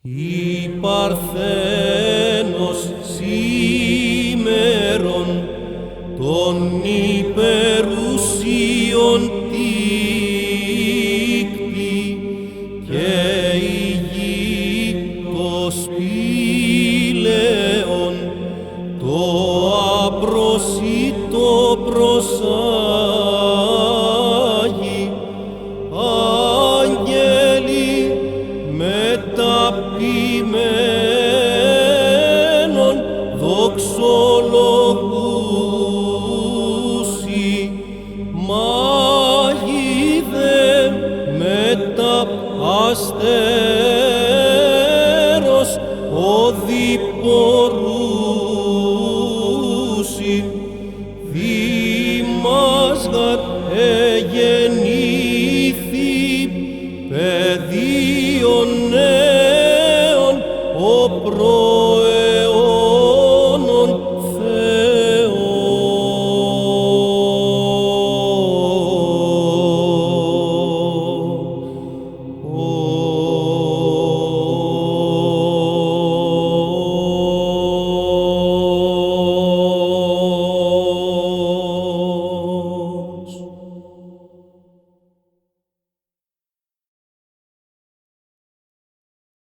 Η Παρθένος σήμερον των υπερουσίων τίκτη και η γη το σπήλαιον το απροσίτο προσάγει άγγελοι μεταποιημένων δοξολογούσι μάγοι δε μεταπ αστέρος οδηπορούσι δήμας γαρ εγεννήθη παιδίον νέων ο